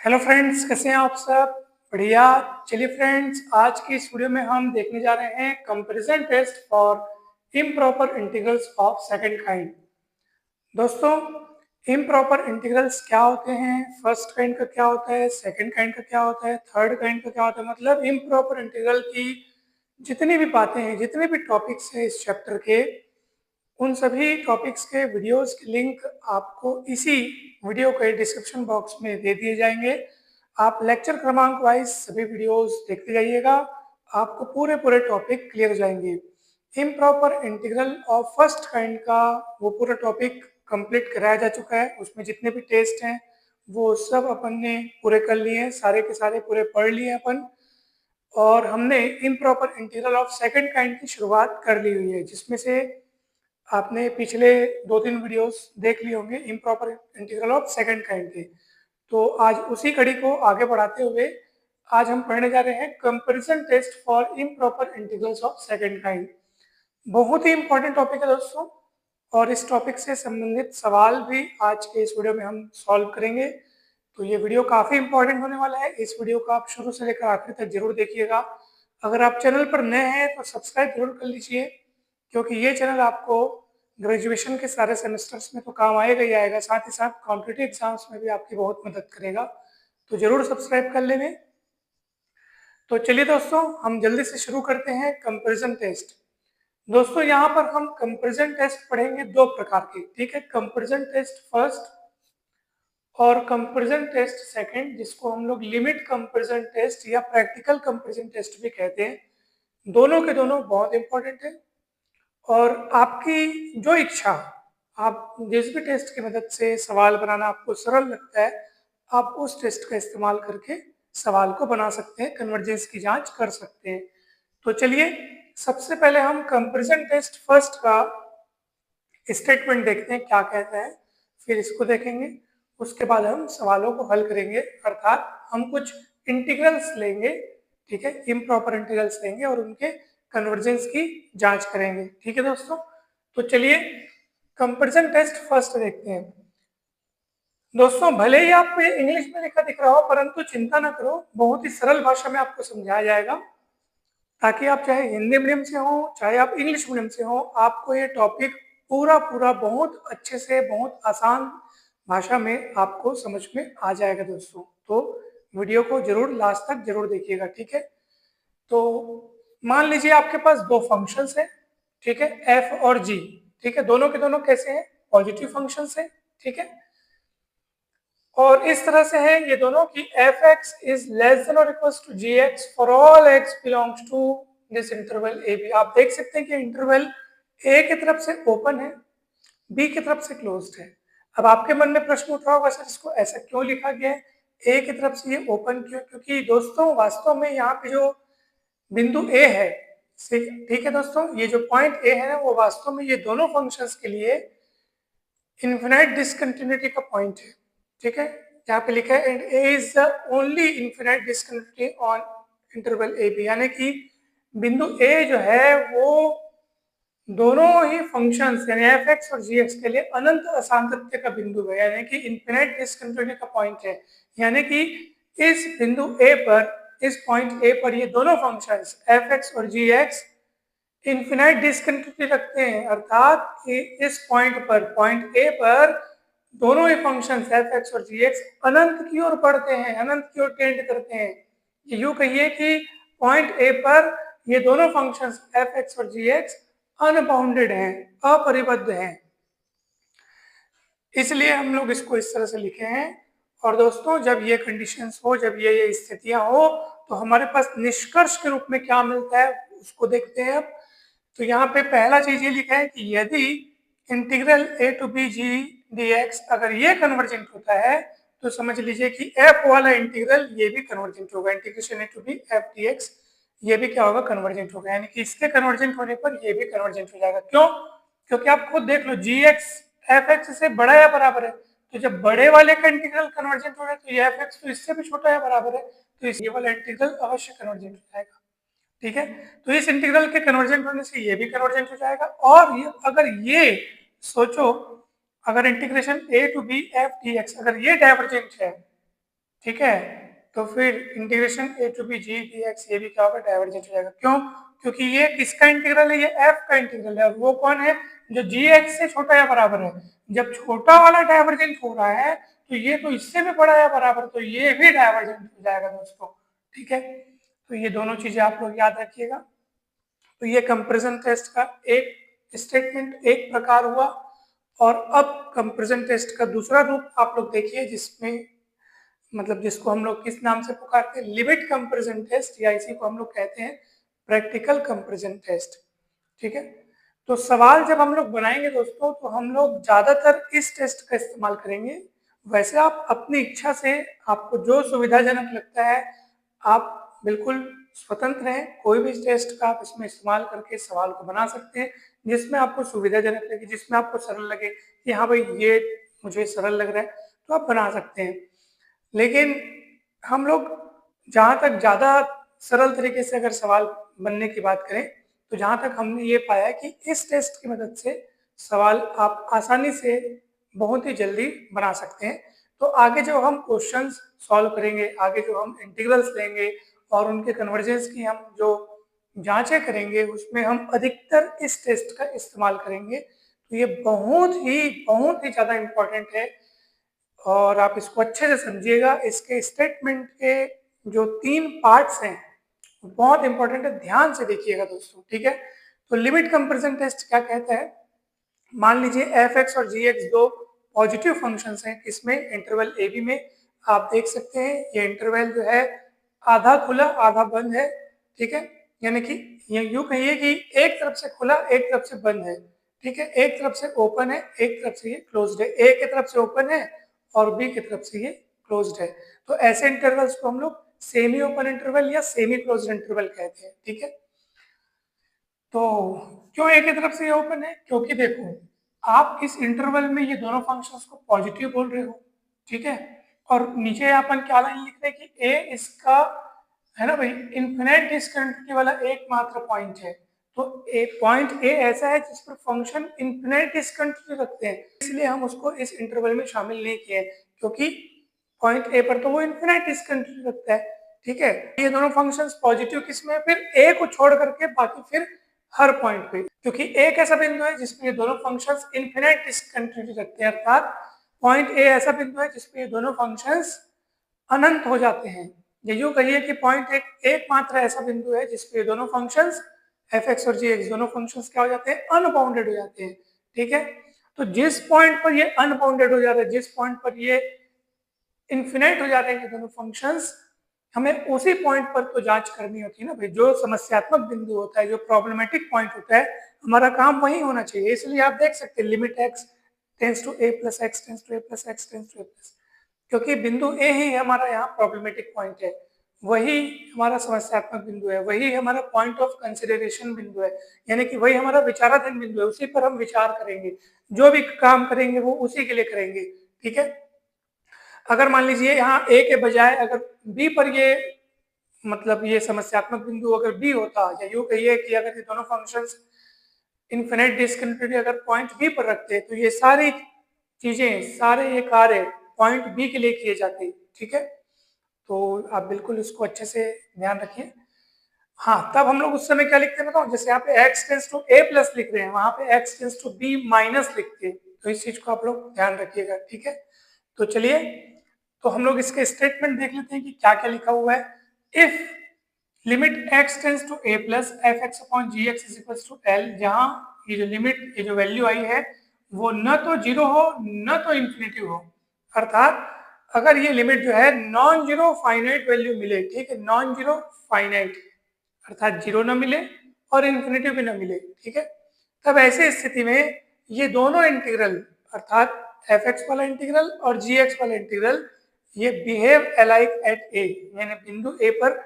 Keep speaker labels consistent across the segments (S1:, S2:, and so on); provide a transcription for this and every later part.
S1: Hello friends, कैसे हैं आप सब? बढ़िया। चलिए फ्रेंड्स, आज की इस वीडियो में हम देखने जा रहे हैं comparison test for improper integrals of second kind. दोस्तों, इम्प्रॉपर इंटीग्रल्स क्या होते हैं, फर्स्ट काइंड का क्या होता है, सेकंड काइंड का क्या होता है, थर्ड काइंड का क्या होता है, मतलब इम्प्रॉपर इंटीग्रल की जितनी भी बातें हैं, जितने भी टॉपिक्स हैं इस चैप्टर के, उन सभी टॉपिक्स के वीडियोस के लिंक आपको इसी वीडियो के डिस्क्रिप्शन बॉक्स में दे दिए जाएंगे। आप लेक्चर क्रमांक वाइज सभी वीडियोस देखते जाइएगा, आपको पूरे पूरे टॉपिक क्लियर हो जाएंगे। Improper integral of first kind का वो पूरा टॉपिक कंप्लीट कराया जा चुका है। उसमें जितने भी टेस्ट हैं वो सब अपन ने पूरे कर लिए हैं, सारे के सारे पूरे पढ़ लिए हैं अपन। और हमने improper integral of second kind की शुरुआत कर ली हुई है, जिसमें से आपने पिछले 2-3 वीडियोस देख लिए होंगे improper integral of second kind के। तो आज उसी कड़ी को आगे बढ़ाते हुए आज हम पढ़ने जा रहे हैं comparison test for improper integrals of second kind. बहुत ही इंपॉर्टेंट टॉपिक है दोस्तों, और इस टॉपिक से संबंधित सवाल भी आज के इस वीडियो में हम सॉल्व करेंगे। तो ये वीडियो काफ़ी इंपॉर्टेंट होने वाला है। इस वीडियो को आप शुरू से लेकर आखिर तक जरूर देखिएगा। अगर आप चैनल पर नए हैं तो सब्सक्राइब जरूर कर लीजिए, क्योंकि ये चैनल आपको ग्रेजुएशन के सारे सेमेस्टर्स में तो काम आएगा ही आएगा, साथ ही साथ कॉम्पिटिटिव एग्जाम्स में भी आपकी बहुत मदद करेगा। तो जरूर सब्सक्राइब कर लेंगे। तो चलिए दोस्तों, हम जल्दी से शुरू करते हैं कंपैरिजन टेस्ट। दोस्तों, यहाँ पर हम कंपैरिजन टेस्ट पढ़ेंगे दो प्रकार के, ठीक है। कंपैरिजन टेस्ट फर्स्ट और कंपैरिजन टेस्ट सेकंड, जिसको हम लोग लिमिट कंपैरिजन टेस्ट या प्रैक्टिकल कंपैरिजन टेस्ट भी कहते हैं। दोनों के दोनों बहुत इंपॉर्टेंट है, और आपकी जो इच्छा, आप जिस भी टेस्ट की मदद से सवाल बनाना आपको सरल लगता है, आप उस टेस्ट का इस्तेमाल करके सवाल को बना सकते हैं, कन्वर्जेंस की जांच कर सकते हैं। तो चलिए, सबसे पहले हम कंपैरिजन टेस्ट फर्स्ट का स्टेटमेंट देखते हैं क्या कहता है, फिर इसको देखेंगे। उसके बाद हम सवालों को हल करेंगे, अर्थात हम कुछ इंटीग्रल्स लेंगे, ठीक है, इम्प्रॉपर इंटीग्रल्स लेंगे और उनके कन्वर्जेंस की जांच करेंगे, ठीक है दोस्तों। तो चलिए कंपैरिजन टेस्ट फर्स्ट देखते हैं। दोस्तों, भले ही आपको ये इंग्लिश में लिखा दिख रहा हो, परंतु चिंता ना करो, बहुत ही सरल भाषा में आपको समझाया जाएगा, ताकि आप चाहे हिंदी मीडियम से हो चाहे आप इंग्लिश मीडियम से हो, आपको ये टॉपिक पूरा पूरा बहुत अच्छे से, बहुत आसान भाषा में आपको समझ में आ जाएगा दोस्तों। तो वीडियो को जरूर लास्ट तक जरूर देखिएगा, ठीक है। तो मान लीजिए आपके पास दो फंक्शंस हैं, ठीक है, एफ और जी, ठीक है। दोनों के दोनों कैसे हैं? पॉजिटिव फंक्शंस हैं, ठीक है। और इस तरह से है ये दोनों की F X is less than और equals to G X for all X belongs to this interval A B. आप देख सकते हैं कि इंटरवल ए की तरफ से ओपन है, बी की तरफ से क्लोज्ड है। अब आपके मन में प्रश्न उठ रहा होगा, सर इसको ऐसा क्यों लिखा गया है, ए की तरफ से ये ओपन क्यों? क्योंकि दोस्तों वास्तव में यहाँ पे जो बिंदु ए है, ठीक है दोस्तों, ये जो पॉइंट ए है ना, वो वास्तव में ये दोनों फंक्शंस के लिए इन्फिनाइट डिसकंटिन्यूटी का पॉइंट है, ठीक है। यहाँ पे लिखा है and a is the only infinite discontinuity on interval A b, यानी कि बिंदु ए जो है वो दोनों ही फंक्शंस यानी एफ एक्स और जी एक्स के लिए अनंत असांतत्य का बिंदु है, यानी कि इन्फिनाइट डिसकंटिन्यूटी का पॉइंट है। यानी कि इस बिंदु ए पर, इस पॉइंट ए पर ये दोनों फंक्शंस एफ एक्स और जी एक्स इन्फिनाइट डिसकंटिन्यूटी रखते हैं, अर्थात इस पॉइंट पर, पॉइंट ए पर दोनों ही फंक्शंस एफ एक्स और जी एक्स अनंत की ओर बढ़ते हैं, अनंत की ओर टेंड करते हैं। यूं कहिए कि पॉइंट ए पर ये दोनों फंक्शंस एफ एक्स और जी एक्स अनबाउंडेड हैं, अपरिबद्ध हैं, इसलिए हम लोग इसको इस तरह से लिखे हैं। और दोस्तों, जब ये कंडीशंस हो, जब ये स्थितियां हो, तो हमारे पास निष्कर्ष के रूप में क्या मिलता है उसको देखते हैं अब। तो यहाँ पे पहला चीज ये लिखा है कि यदि integral a to b g d x अगर ये कन्वर्जेंट होता है, तो समझ लीजिए कि एफ वाला इंटीग्रल ये भी कन्वर्जेंट होगा, integration a to b f d x ये भी क्या होगा, कन्वर्जेंट होगा, यानी कि इसके कन्वर्जेंट होने पर ये भी कन्वर्जेंट हो जाएगा। क्यों? क्योंकि आप खुद देख लो, जी एक्स एफ एक्स से बड़ा या बराबर है, तो जब बड़े वाले का इंटीग्रल कन्वर्जेंट हो रहा है तो ये एफ एक्स तो इससे भी छोटा या बराबर है, तो ये वाला इंटीग्रल अवश्य कन्वर्जेंट हो जाएगा, ठीक है। तो इस इंटीग्रल के कन्वर्जेंट होने से ये भी कन्वर्जेंट हो जाएगा। और ये अगर ये सोचो, अगर integration a to b f d x अगर ये डाइवर्जेंट है, ठीक है। तो फिर integration a to b g d x ये भी क्या होगा, डाइवर्जेंट हो जाएगा। क्यों? क्योंकि ये किसका इंटीग्रल है, ये एफ का इंटीग्रल है, और वो कौन है, जो जी एक्स से छोटा या बराबर है। जब छोटा वाला डाइवर्जेंट हो रहा है तो ये तो इससे भी बड़ा या बराबर, तो ये भी डाइवर्जेंट हो जाएगा दोस्तों। ठीक है, तो ये दोनों चीजें आप लोग याद रखिएगा। तो ये कंपैरिजन टेस्ट का एक स्टेटमेंट, एक प्रकार हुआ। और अब कंपैरिजन टेस्ट का दूसरा रूप आप लोग देखिए, जिसमें मतलब जिसको हम लोग किस नाम से पुकारते हैं, लिमिट कंपैरिजन टेस्ट, या इसी को हम लोग कहते हैं प्रैक्टिकल कंपैरिजन टेस्ट। ठीक है, तो सवाल जब हम लोग बनाएंगे दोस्तों, तो हम लोग ज्यादातर इस टेस्ट का इस्तेमाल करेंगे। वैसे आप अपनी इच्छा से, आपको जो सुविधाजनक लगता है, आप बिल्कुल स्वतंत्र हैं, कोई भी टेस्ट का आप इसमें इस्तेमाल करके सवाल को बना सकते हैं, जिसमें आपको सुविधाजनक लगे, जिसमें आपको सरल लगे कि हाँ भाई ये मुझे सरल लग रहा है, तो आप बना सकते हैं। लेकिन हम लोग जहाँ तक ज़्यादा सरल तरीके से अगर सवाल बनने की बात करें, तो जहाँ तक हमने ये पाया है कि इस टेस्ट की मदद से सवाल आप आसानी से बहुत ही जल्दी बना सकते हैं। तो आगे जो हम क्वेश्चंस सॉल्व करेंगे, आगे जो हम इंटीग्रल्स लेंगे और उनके कन्वर्जेंस की हम जो जांचें करेंगे, उसमें हम अधिकतर इस टेस्ट का इस्तेमाल करेंगे। तो ये बहुत ही ज़्यादा इम्पोर्टेंट है, और आप इसको अच्छे से समझिएगा। इसके स्टेटमेंट के जो 3 पार्ट्स हैं बहुत इंपॉर्टेंट है, ध्यान से देखिएगा दोस्तों। ठीक है, तो लिमिट कंपैरिजन टेस्ट क्या कहता है, मान लीजिए एफ एक्स और जी एक्स दो पॉजिटिव फंक्शंस हैं, किसमें, इंटरवल ए बी में। आप देख सकते हैं ये इंटरवल जो है आधा खुला आधा बंद है। ठीक है, यानी कि ये यूं कहिए कि एक तरफ से खुला एक तरफ से बंद है। ठीक है, एक तरफ से ओपन है एक तरफ से ये क्लोज्ड है, ए की तरफ से ओपन है और बी की तरफ से ये क्लोज्ड है। तो ऐसे इंटरवल्स को हम लोग सेमी ओपन इंटरवल या सेमी क्लोज्ड इंटरवल कहते हैं। ठीक है, तो क्यों एक ही तरफ से ये ओपन है, क्योंकि देखो आप इस इंटरवल में ये दोनों फंक्शंस को पॉजिटिव बोल रहे हो। ठीक है, और नीचे अपन क्या लाइन लिख रहे हैं कि ए इसका है ना भाई, इन्फिनिट डिस्कंटिन्यूटी वाला एकमात्र पॉइंट है। तो ए पॉइंट ए ऐसा है जिस पर फंक्शन इन्फिनिट डिस्कंटिन्यूटी रखते हैं, इसलिए हम उसको इस इंटरवल में शामिल नहीं किए, क्योंकि पॉइंट ए पर तो वो इन्फिनिट डिस्कंटिन्यूटी रखता है। ठीक है, ये दोनों फंक्शंस पॉजिटिव किसमें, फिर ए को छोड़ करके बाकी फिर हर पॉइंट पे, क्योंकि एक ऐसा बिंदु है जिसमें ये दोनों फंक्शंस इन्फिनिट डिस्कंटिन्यूटी रखते हैं, अर्थात पॉइंट ए ऐसा बिंदु है जिसमें ये दोनों फंक्शंस अनंत हो जाते हैं। ये यूं कहिए कि पॉइंट एकमात्र ऐसा बिंदु है जिसपे ये दोनों फंक्शंस एफ एक्स और जी एक्स दोनों फंक्शंस क्या हो जाते हैं, अनबाउंडेड हो जाते हैं। ठीक है, तो जिस पॉइंट पर ये अनबाउंडेड हो जाता है, जिस पॉइंट पर ये इन्फिनिट हो जाते हैं ये दोनों फंक्शंस, हमें उसी पॉइंट पर तो जांच करनी होती है ना भाई। जो समस्यात्मक बिंदु होता है, जो प्रॉब्लमेटिक पॉइंट होता है, हमारा काम वही होना चाहिए। इसलिए आप देख सकते हैं limit x tends to a plus x tends to a plus x tends to a plus, क्योंकि बिंदु ए ही हमारा यहाँ प्रॉब्लमेटिक पॉइंट है, वही हमारा समस्यात्मक बिंदु है, वही हमारा पॉइंट ऑफ कंसिडरेशन बिंदु है, यानी कि वही हमारा विचाराधीन बिंदु है, उसी पर हम विचार करेंगे, जो भी काम करेंगे वो उसी के लिए करेंगे। ठीक है, अगर मान लीजिए यहाँ ए के बजाय अगर बी पर ये मतलब ये समस्यात्मक बिंदु अगर बी होता, या यूं कहिए कि अगर ये दोनों फंक्शंस इन्फिनिट डिस्कंटिन्यूटी अगर पॉइंट बी पर रखते, तो ये सारी चीजें, सारे ये कार्य पॉइंट बी के लिए किए जाते। ठीक है, तो आप बिल्कुल इसको अच्छे से ध्यान रखिए। हाँ, तब हम लोग उस समय क्या लिखते हैं बताओ, जैसे यहाँ पे x tends to a plus लिख रहे हैं, वहां पे x tends to b minus लिखते हैं। तो इस चीज को आप लोग ध्यान रखिएगा। ठीक है, तो चलिए, तो हम लोग इसके स्टेटमेंट देख लेते हैं कि क्या क्या लिखा हुआ है। If limit x tends to a plus f x upon g x is equal to L, जहाँ ये जो लिमिट, ये जो वैल्यू आई है वो न तो जीरो हो न तो इंफिनिटी हो, अर्थात अगर ये लिमिट जो है नॉन जीरो फाइनाइट वैल्यू मिले, ठीक है, नॉन जीरो फाइनाइट अर्थात जीरो ना मिले और इन्फिनिटी भी ना मिले। ठीक है, तब ऐसी स्थिति में ये दोनों इंटीग्रल अर्थात एफ एक्स वाला इंटीग्रल और जी एक्स वाला इंटीग्रल ये बिहेव अलाइक एट ए, यानी बिंदु ए पर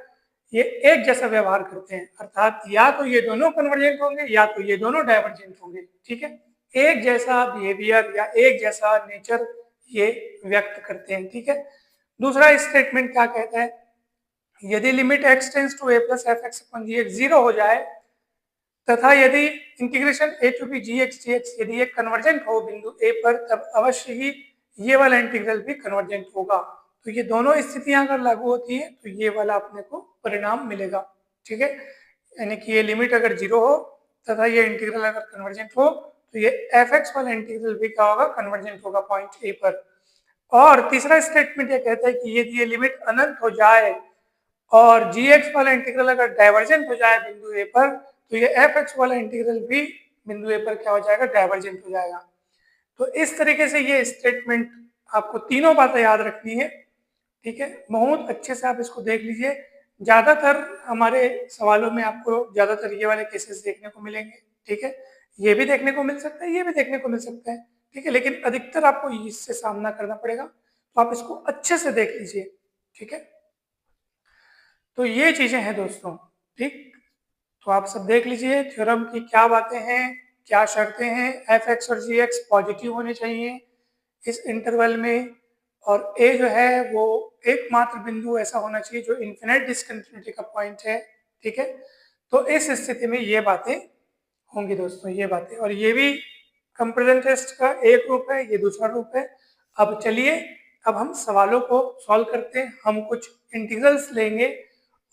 S1: ये एक जैसा व्यवहार करते हैं, अर्थात या तो ये दोनों कन्वर्जेंट होंगे या तो ये दोनों डाइवर्जेंट होंगे। ठीक है, एक जैसा बिहेवियर या एक जैसा नेचर ये व्यक्त करते हैं। ठीक है, दूसरा स्टेटमेंट क्या कहता है, यदि limit x tends to a plus f x upon g x zero हो जाए, तथा यदि integration a to b g x यदि ये कन्वर्जेंट हो बिंदु a पर, तब अवश्य ही ये वाला इंटीग्रल भी कन्वर्जेंट होगा। तो ये दोनों स्थितियां अगर लागू होती है तो ये वाला अपने को परिणाम मिलेगा। ठीक है, यानी कि ये लिमिट अगर 0 हो तथा ये इंटीग्रल अगर कन्वर्जेंट हो तो ये एफ एक्स वाला इंटीग्रल भी क्या होगा, कन्वर्जेंट होगा पॉइंट ए पर। और तीसरा स्टेटमेंट ये कहता है कि यदि ये लिमिट अनंत हो जाए और जी एक्स वाला इंटीग्रल अगर डाइवर्जेंट हो जाए बिंदु ए पर तो ये एफ एक्स वाला इंटीग्रल भी बिंदु ए पर क्या हो जाएगा, डाइवर्जेंट हो जाएगा। तो इस तरीके से ये स्टेटमेंट आपको तीनों बातें याद रखनी है। ठीक है, बहुत अच्छे से आप इसको देख लीजिए। ज्यादातर हमारे सवालों में आपको ज्यादातर ये वाले केसेस देखने को मिलेंगे। ठीक है, ये भी देखने को मिल सकता है, ये भी देखने को मिल सकता है। ठीक है, लेकिन अधिकतर आपको इससे सामना करना पड़ेगा, तो आप इसको अच्छे से देख लीजिए। ठीक है, तो ये चीजें हैं दोस्तों। ठीक, तो आप सब देख लीजिए थ्योरम की क्या बातें हैं, क्या शर्तें हैं। एफ एक्स और जी एक्स पॉजिटिव होने चाहिए इस इंटरवल में, और ए जो है वो एकमात्र बिंदु ऐसा होना चाहिए जो इन्फिनिट डिसकंटिन्यूटी का पॉइंट है। ठीक है, तो इस स्थिति में ये बातें होंगी दोस्तों, ये बातें। और ये भी कंपैरिजन टेस्ट का एक रूप है, ये दूसरा रूप है। अब चलिए, अब हम सवालों को सॉल्व करते हैं। हम कुछ इंटीग्रल्स लेंगे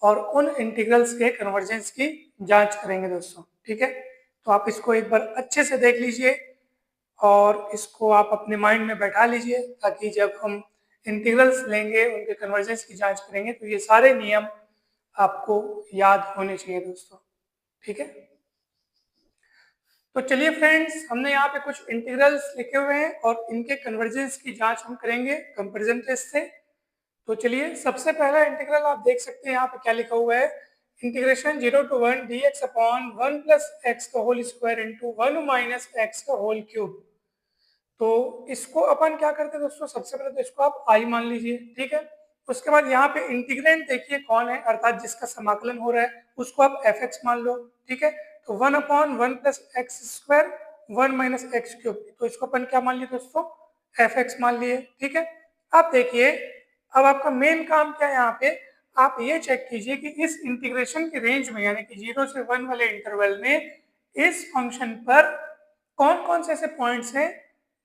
S1: और उन इंटीग्रल्स के कन्वर्जेंस की जांच करेंगे दोस्तों। ठीक है, तो आप इसको एक बार अच्छे से देख लीजिए और इसको आप अपने माइंड में बैठा लीजिए, ताकि जब हम इंटीग्रल्स लेंगे उनके कन्वर्जेंस की जांच करेंगे तो ये सारे नियम आपको याद होने चाहिए दोस्तों। ठीक है, तो चलिए फ्रेंड्स, हमने यहाँ पे कुछ इंटीग्रल्स लिखे हुए हैं और इनके कन्वर्जेंस की जांच हम करेंगे कंपैरिजन टेस्ट से। तो चलिए, सबसे पहला इंटीग्रल आप देख सकते हैं यहाँ पे क्या लिखा हुआ है, integration 0 to 1 dx upon 1 plus X का whole square into 1 minus X का होल क्यूब। तो इसको अपन क्या करते हैं दोस्तों, सबसे पहले तो इसको आप आई मान लीजिए। ठीक है, उसके बाद यहाँ पे इंटीग्रेंट देखिए कौन है, अर्थात जिसका समाकलन हो रहा है उसको आप एफ एक्स मान लो। ठीक है, तो 1 upon 1 plus x square 1 minus x cube, तो इसको अपन क्या मान लिए दोस्तों, एफ एक्स मान लिए। ठीक है, अब देखिए, अब आपका मेन काम क्या है यहाँ पे, आप ये चेक कीजिए कि इस इंटीग्रेशन की रेंज में, यानी कि 0 से 1 वाले इंटरवल में इस फंक्शन पर कौन कौन से ऐसे पॉइंट्स हैं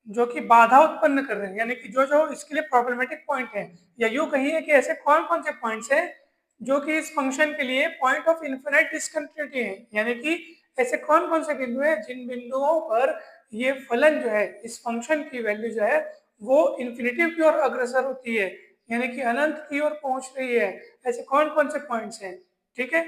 S1: जो कि बाधा उत्पन्न कर रहे हैं, यानी कि जो जो इसके लिए प्रॉब्लमेटिक पॉइंट है, या यूं कहिए कि ऐसे कौन कौन से पॉइंट्स हैं जो कि इस फंक्शन के लिए पॉइंट ऑफ इन्फिनिट डिसकंटिन्यूटी है, यानी कि ऐसे कौन कौन से बिंदु हैं जिन बिंदुओं पर ये फलन जो है, इस फंक्शन की वैल्यू जो है वो इन्फिनिटी की ओर अग्रसर होती है, यानी कि अनंत की ओर पहुंच रही है। ऐसे कौन कौन से पॉइंट्स हैं। ठीक है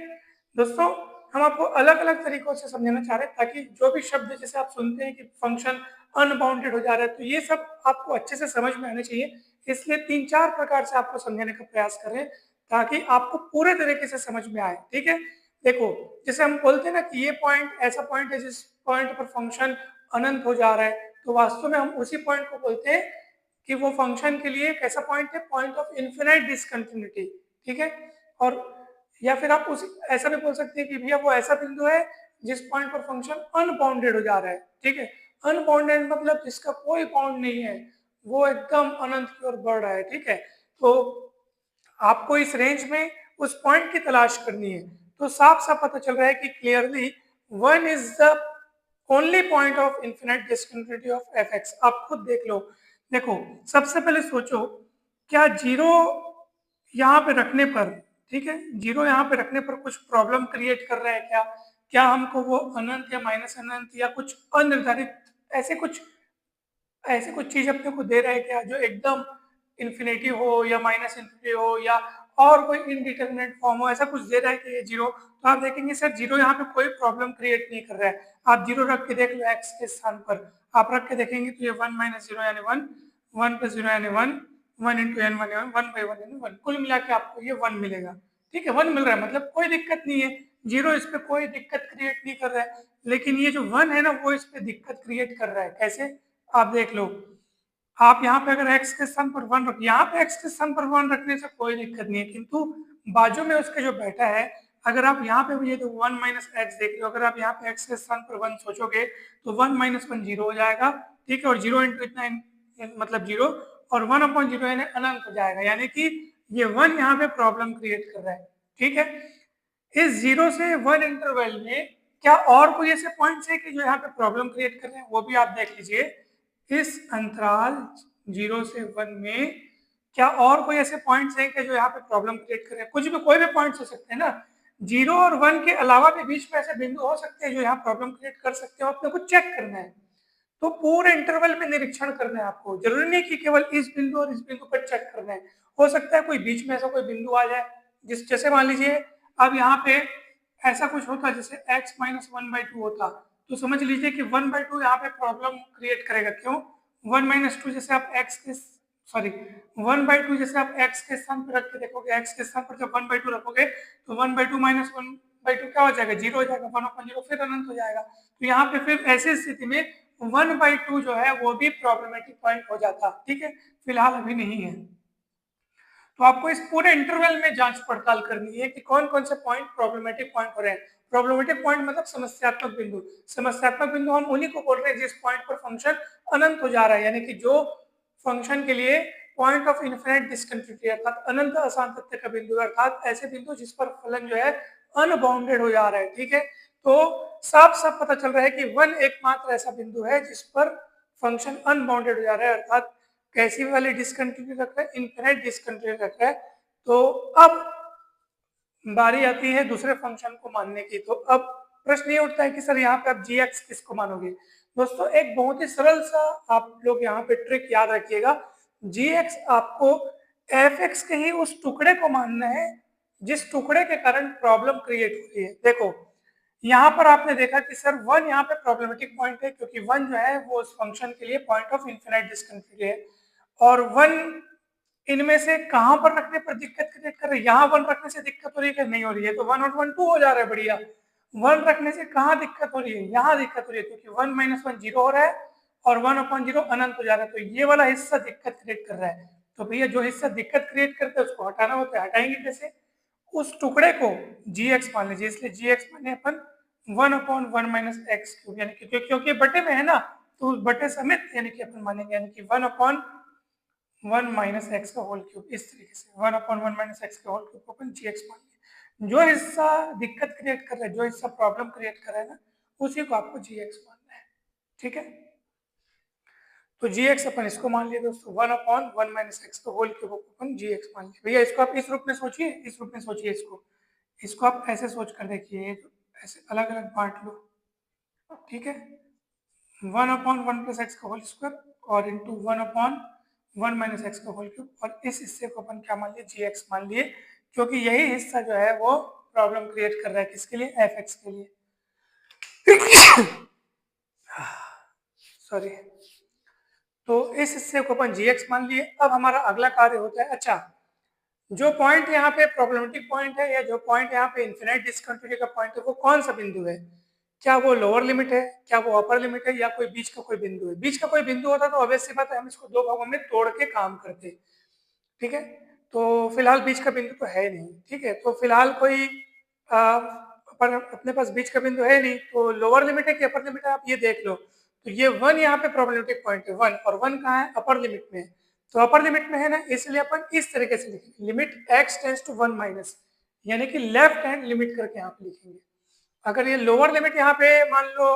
S1: दोस्तों, हम आपको अलग अलग तरीकों से समझाना चाह रहे हैं, ताकि जो भी शब्द जैसे आप सुनते हैं कि फंक्शन अनबाउंडेड हो जा रहा है, तो ये सब आपको अच्छे से समझ में आने चाहिए। इसलिए 3-4 प्रकार से आपको समझाने का प्रयास करें ताकि आपको पूरे तरीके से समझ में आए। ठीक है, देखो, जैसे हम बोलते हैं ना कि ये पॉइंट ऐसा पॉइंट है जिस पॉइंट पर फंक्शन अनंत हो जा रहा है, तो वास्तव में हम उसी पॉइंट को बोलते हैं कि वो फंक्शन के लिए कैसा पॉइंट है, पॉइंट ऑफ इन्फिनिट डिसकंटिन्यूटी। ठीक है, और या फिर आप उस ऐसा भी बोल सकते हैं कि भैया वो ऐसा बिंदु है जिस पॉइंट पर फंक्शन अनबाउंडेड हो जा रहा है। ठीक है, अनबाउंडेड मतलब जिसका कोई बाउंड नहीं है, वो एकदम अनंत की ओर बढ़ रहा है। ठीक है, तो आपको इस रेंज में उस पॉइंट की तलाश करनी है। तो साफ साफ पता चल रहा है कि clearly 1 is the only point of infinite discontinuity of F x. आप खुद देख लो। देखो, सबसे पहले सोचो, क्या जीरो यहाँ पे रखने पर, ठीक है, जीरो यहाँ पे रखने पर कुछ प्रॉब्लम क्रिएट कर रहा है क्या, क्या हमको वो अनंत या माइनस अनंत या कुछ अनिर्धारित ऐसे कुछ चीज अपने को दे रहा है क्या, जो एकदम इन्फिनिटी हो या माइनस इन्फिनिटी हो या और कोई इनडिटर्मिनेट फॉर्म हो, ऐसा कुछ दे रहा है कि ये जीरो। तो आप देखेंगे सर जीरो यहाँ पे कोई प्रॉब्लम क्रिएट नहीं कर रहा है। आप जीरो रख के देख लो एक्स के स्थान पर, आप रख के देखेंगे तो ये 1 माइनस जीरो यानी 1, 1 प्लस जीरो यानी 1, 1 इंटू एन 1 1 बाई 1 यानी 1, कुल मिला के आपको ये 1 मिलेगा। ठीक है, 1 मिल रहा है, मतलब कोई दिक्कत नहीं है, जीरो इस पे कोई दिक्कत क्रिएट नहीं कर रहा है। लेकिन ये जो 1 है ना, वो इस पे दिक्कत क्रिएट कर रहा है। कैसे, आप देख लो, आप यहाँ पे अगर x के स्थान पर 1 रख, यहाँ पे x के स्थान पर 1 रखने से कोई दिक्कत नहीं है, किंतु बाजू में उसके जो बैठा है, अगर आप यहाँ पे ये तो 1 माइनस एक्स देख रहे हो, अगर आप यहाँ पे x के स्थान पर 1 सोचोगे तो 1 माइनस 1 जीरो हो जाएगा। ठीक है, और जीरो इंटू इतना मतलब जीरो, और 1 अपॉन जीरो यानी अनंत हो जाएगा, यानी कि ये 1 यहाँ पे प्रॉब्लम क्रिएट कर रहा है। ठीक है, इस 0 से 1 इंटरवल में क्या और कोई ऐसे पॉइंट्स है कि जो यहाँ पे प्रॉब्लम क्रिएट कर रहे हैं, वो भी आप देख लीजिए। इस अंतराल 0 से 1 में क्या और कोई ऐसे पॉइंट्स हैं कि जो यहाँ पे प्रॉब्लम क्रिएट कर रहे हैं? कुछ भी, कोई भी पॉइंट्स हो सकते हैं ना, 0 और 1 के अलावा भी बीच में ऐसे बिंदु हो सकते हैं जो यहाँ प्रॉब्लम क्रिएट कर सकते हैं, अपने को चेक करना है। तो पूरे इंटरवल में निरीक्षण करना है आपको, जरूरी नहीं कि केवल इस बिंदु और इस बिंदु पर चेक करना है। हो सकता है कोई बीच में ऐसा कोई बिंदु आ जाए, जैसे मान लीजिए अब यहाँ पे ऐसा कुछ होता जैसे x माइनस 1/2 होता, तो समझ लीजिए कि 1/2 यहाँ पे प्रॉब्लम क्रिएट करेगा। क्यों? 1-2 जैसे आप x के सॉरी 1/2 जैसे आप x के स्थान पर रख के देखोगे, x के स्थान पर जब 1/2 रखोगे तो 1/2 माइनस 1/2 क्या हो जाएगा? 0 हो जाएगा, 1/0 फिर अनंत हो जाएगा। तो यहाँ पे फिर ऐसी स्थिति में 1/2 जो है वो भी प्रॉब्लमेटिक पॉइंट हो जाता। ठीक है, फिलहाल अभी नहीं है। तो आपको इस पूरे इंटरवल में जांच पड़ताल करनी है कि कौन कौन से पॉइंट प्रॉब्लमेटिक पॉइंट हो रहे हैं। प्रॉब्लमेटिक पॉइंट मतलब समस्यात्मक बिंदु। समस्यात्मक बिंदु हम उन्हीं को बोल रहे हैं जिस पॉइंट पर फंक्शन अनंत हो जा रहा है, यानी कि जो फंक्शन के लिए पॉइंट ऑफ इनफिनिट डिस्कंटिन्यूटी अर्थात अनंत असांतत्य का बिंदु, अर्थात ऐसे बिंदु जिस पर फलन जो है अनबाउंडेड हो जा रहा है। ठीक है, तो साफ साफ पता चल रहा है कि 1 एकमात्र ऐसा बिंदु है जिस पर फंक्शन अनबाउंडेड हो जा रहा है, अर्थात कैसी वाली डिस्कंटिन्यूटी रख रहा है? इनफिनिट डिस्कंटिन्यूटी रख रहा है। तो अब बारी आती है दूसरे फंक्शन को मानने की। तो अब प्रश्न ये उठता है कि सर यहाँ पे आप जी एक्स किसको मानोगे? दोस्तों एक बहुत ही सरल सा आप लोग यहाँ पे ट्रिक याद रखिएगा, जी एक्स आपको एफ एक्स के ही उस टुकड़े को मानना है जिस टुकड़े के कारण प्रॉब्लम क्रिएट हो रही है। देखो यहाँ पर आपने देखा कि सर 1 यहाँ पे प्रॉब्लमेटिक पॉइंट है, क्योंकि 1 जो है वो उस फंक्शन के लिए पॉइंट ऑफ इनफिनिट डिस्कंटिन्यूटी है, और 1 इनमें से कहां पर रखने पर दिक्कत क्रिएट कर रही है? यहाँ 1 रखने से दिक्कत हो रही है कि नहीं हो रही है? तो 1 और 1 2 हो जा रहा है, बढ़िया। 1 रखने से कहाँ दिक्कत हो रही है? यहाँ दिक्कत हो रही है, क्योंकि 1 माइनस 1 0 हो रहा है और 1/0 अनंत हो जा रहा है। तो ये वाला हिस्सा दिक्कत क्रिएट कर रहा है। तो भैया जो हिस्सा दिक्कत क्रिएट करता है उसको हटाना होता है, हटाएंगे कैसे? उस टुकड़े को जी एक्स मान लीजिए, इसलिए जी एक्स माने अपन 1/1 माइनस एक्स क्यूब, यानी कि क्योंकि बटे में है ना, तो उस बटे समेत यानी कि अपन मानेंगे, यानी कि 1/1 माइनस एक्स का होल क्यूब। इस तरीके से 1/1 माइनस एक्स का होल क्यूब को अपन जी एक्स मान लिया। जो हिस्सा दिक्कत क्रिएट कर रहा है, जो हिस्सा प्रॉब्लम क्रिएट कर रहा है ना, उसी को आपको जी एक्स मानना है। ठीक है, तो जी एक्स अपन इसको मान लिया दोस्तों, 1/1 माइनस एक्स का होल क्यूब अपन जी एक्स मान लिया। भैया इसको आप इस रूप में सोचिए, इस रूप में सोचिए, इसको आप ऐसे सोच कर देखिए, ऐसे अलग अलग बांट लो। ठीक है, 1/1 प्लस एक्स का होल स्क्वायर और इंटू 1/1 माइनस एक्स का होल क्यूब, और इस हिस्से को अपन क्या मान लिए? जी एक्स मान लिए, क्योंकि यही हिस्सा जो है वो प्रॉब्लम क्रिएट कर रहा है, किसके लिए? एफ एक्स के लिए। सॉरी, तो इस हिस्से को अपन जी एक्स मान लिए। अब हमारा अगला कार्य होता है, अच्छा जो पॉइंट यहाँ पे प्रॉब्लमेटिक पॉइंट है, या जो पॉइंट यहाँ पे इनफिनिट डिस्कंटिन्यूटी का पॉइंट है, वो कौन सा बिंदु है? क्या वो लोअर लिमिट है, क्या वो अपर लिमिट है, या कोई बीच का कोई बिंदु है? बीच का कोई बिंदु होता तो ऑब्वियस सी बात है हम इसको दो भागों में तोड़ के काम करते। ठीक है, तो फिलहाल बीच का बिंदु तो है नहीं। ठीक है, तो फिलहाल कोई पर अपने पास बीच का बिंदु है नहीं, तो लोअर लिमिट है कि अपर लिमिट है आप ये देख लो। तो ये 1 यहाँ पे प्रॉब्लमेटिक पॉइंट है, 1, और 1 कहाँ है? अपर लिमिट में। तो अपर लिमिट में है ना, इसलिए अपन इस तरीके से लिखेंगे, limit x tends to 1 minus, यानी कि लेफ्ट हैंड लिमिट करके यहाँ पे लिखेंगे। अगर ये लोअर लिमिट यहाँ पे मान लो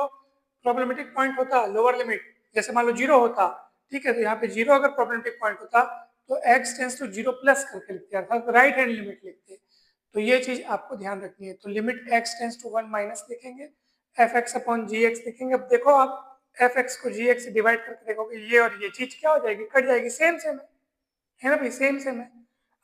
S1: प्रॉब्लमेटिक पॉइंट होता, लोअर लिमिट जैसे मान लो 0 होता, ठीक है, तो यहाँ पे 0 अगर प्रॉब्लमेटिक पॉइंट होता तो x टेंड्स टू 0 प्लस करके लिखते, अर्थात राइट हैंड लिमिट लिखते। तो ये चीज आपको ध्यान रखनी है। तो limit x tends to 1 minus लिखेंगे, f x upon g x लिखेंगे। अब देखो आप एफ एक्स को जी एक्स से डिवाइड करके देखोगे, ये और ये चीज क्या हो जाएगी? कट जाएगी, सेम सेम है ना भाई, सेम सेम है।